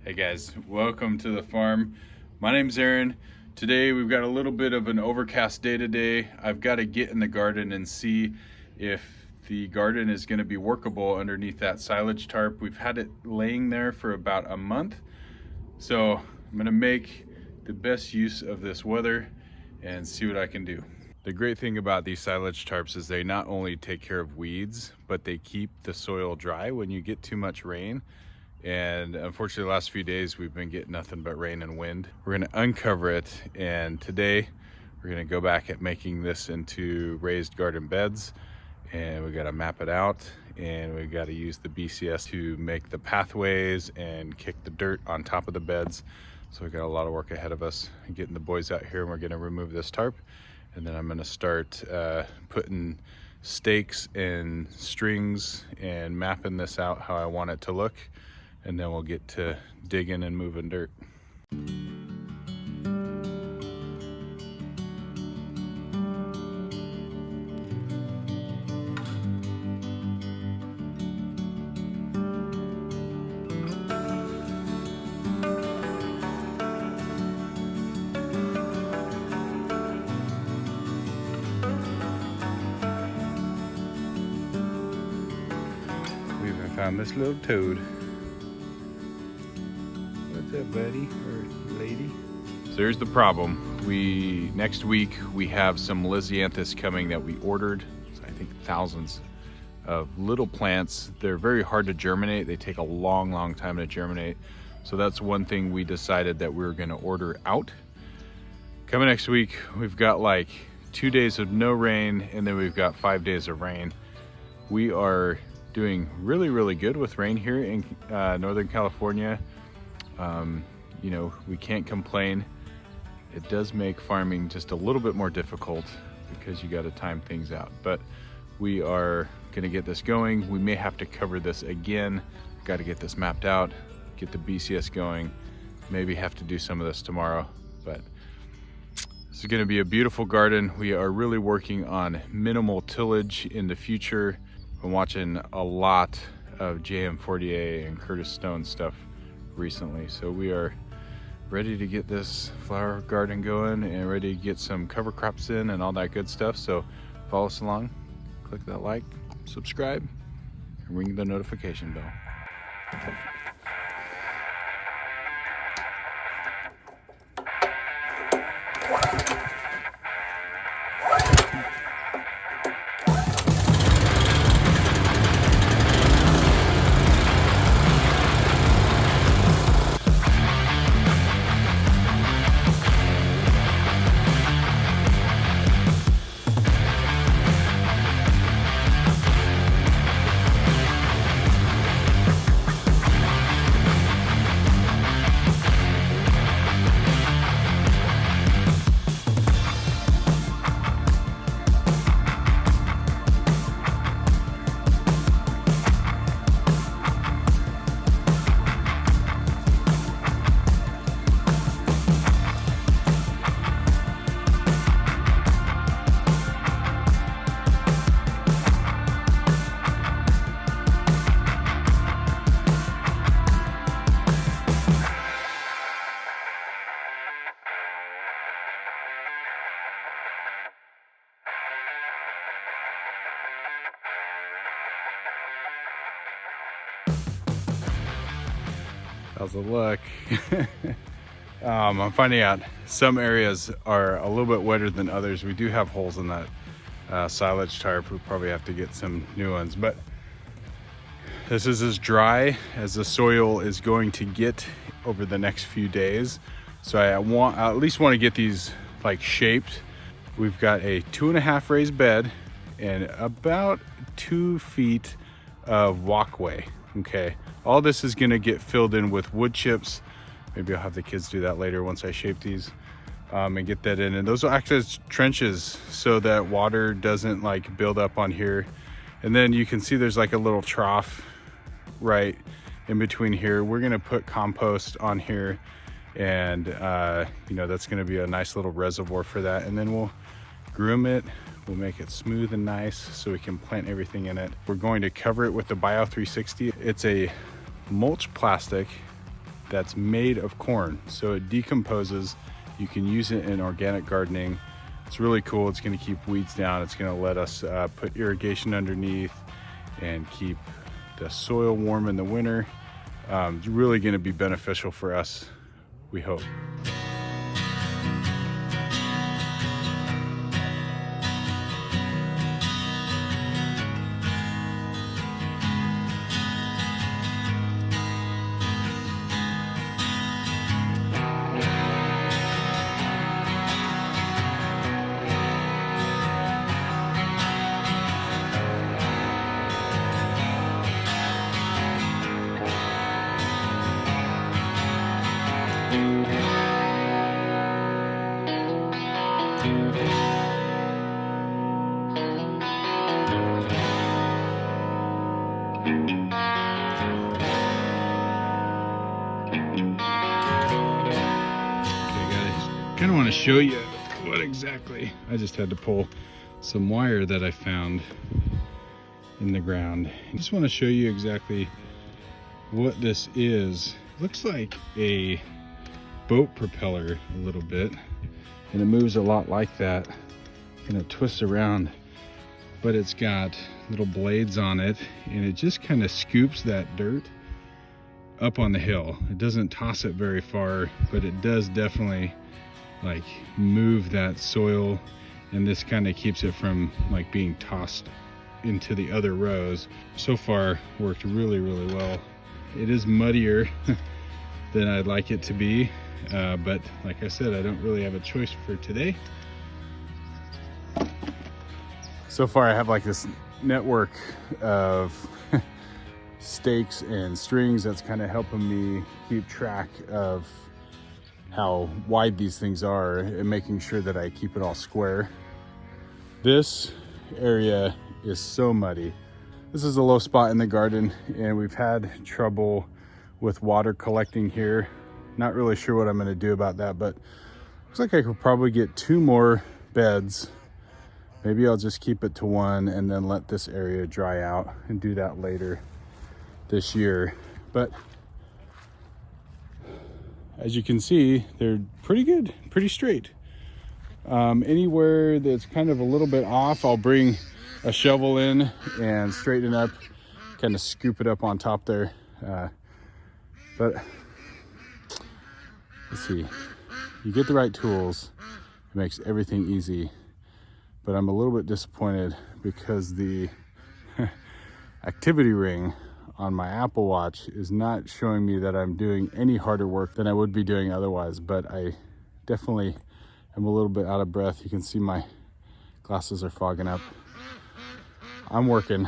Hey guys, welcome to the farm. My name's Aaron. Today we've got a little bit of an overcast day today. I've got to get in the garden and see if the garden is going to be workable underneath that silage tarp. We've had it laying there for about a month. So I'm going to make the best use of this weather and see what I can do. The great thing about these silage tarps is they not only take care of weeds, but they keep the soil dry when you get too much rain. And unfortunately, the last few days we've been getting nothing but rain and wind. We're gonna uncover it, and today we're gonna go back at making this into raised garden beds. And we gotta map it out, and we gotta use the BCS to make the pathways and kick the dirt on top of the beds. So we got a lot of work ahead of us. Getting the boys out here, and we're gonna remove this tarp. And then I'm gonna start putting stakes and strings and mapping this out how I want it to look. And then we'll get to digging and moving dirt. We even found this little toad. What's up, buddy or lady? So here's the problem. Next week we have some Lisianthus coming that we ordered. So I think thousands of little plants. They're very hard to germinate. They take a long time to germinate. So that's one thing we decided that we were going to order out. Coming next week, we've got like 2 days of no rain, and then we've got 5 days of rain. We are doing really good with rain here in Northern California. You know, we can't complain. It does make farming just a little bit more difficult because you got to time things out, but we are going to get this going. We may have to cover this again. Got to get this mapped out, get the BCS going, maybe have to do some of this tomorrow, but this is going to be a beautiful garden. We are really working on minimal tillage in the future. I'm watching a lot of JM Fortier and Curtis Stone stuff recently, so we are ready to get this flower garden going and ready to get some cover crops in and all that good stuff. So follow us along, click that like, subscribe, and ring the notification bell. How's the look? I'm finding out some areas are a little bit wetter than others. We do have holes in that silage tarp. We probably have to get some new ones, but this is as dry as the soil is going to get over the next few days. So I at least want to get these like shaped. We've got a 2.5 raised bed and about 2 feet of walkway. Okay, all this is gonna get filled in with wood chips. Maybe I'll have the kids do that later once I shape these and get that in. And those will act as trenches so that water doesn't like build up on here. And then you can see there's like a little trough right in between here. We're gonna put compost on here, and you know, that's gonna be a nice little reservoir for that. And then we'll groom it. We'll make it smooth and nice so we can plant everything in it. We're going to cover it with the Bio 360. It's a mulch plastic that's made of corn. So it decomposes. You can use it in organic gardening. It's really cool. It's gonna keep weeds down. It's gonna let us put irrigation underneath and keep the soil warm in the winter. It's really gonna be beneficial for us, we hope. I kind of want to show you what exactly. I just had to pull some wire that I found in the ground. I just want to show you exactly what this is. It looks like a boat propeller a little bit, and it moves a lot like that, and it twists around, but it's got little blades on it, and it just kind of scoops that dirt up on the hill. It doesn't toss it very far, but it does definitely like move that soil, and this kind of keeps it from like being tossed into the other rows. So far worked really well. It is muddier than I'd like it to be, but like I said, I don't really have a choice for today. So far I have like this network of stakes and strings that's kind of helping me keep track of how wide these things are and making sure that I keep it all square. This area is so muddy. This is a low spot in the garden, and we've had trouble with water collecting here. Not really sure what I'm going to do about that, but looks like I could probably get 2 more beds. Maybe I'll just keep it to 1 and then let this area dry out and do that later this year. But as you can see, they're pretty good, pretty straight. Anywhere that's kind of a little bit off, I'll bring a shovel in and straighten it up, kind of scoop it up on top there. But let's see, you get the right tools, it makes everything easy. But I'm a little bit disappointed because the activity ring on my Apple Watch is not showing me that I'm doing any harder work than I would be doing otherwise, but I definitely am a little bit out of breath. You can see my glasses are fogging up. I'm working.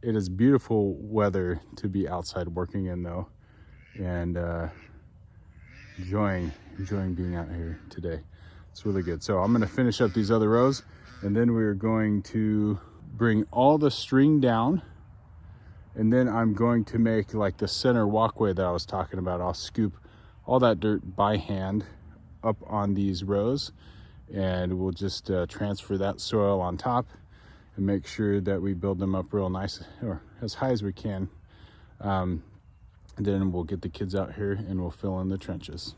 It is beautiful weather to be outside working in though, and enjoying being out here today. It's really good. So I'm gonna finish up these other rows, and then we're going to bring all the string down. And then I'm going to make like the center walkway that I was talking about. I'll scoop all that dirt by hand up on these rows, and we'll just transfer that soil on top and make sure that we build them up real nice, or as high as we can. And then we'll get the kids out here and we'll fill in the trenches.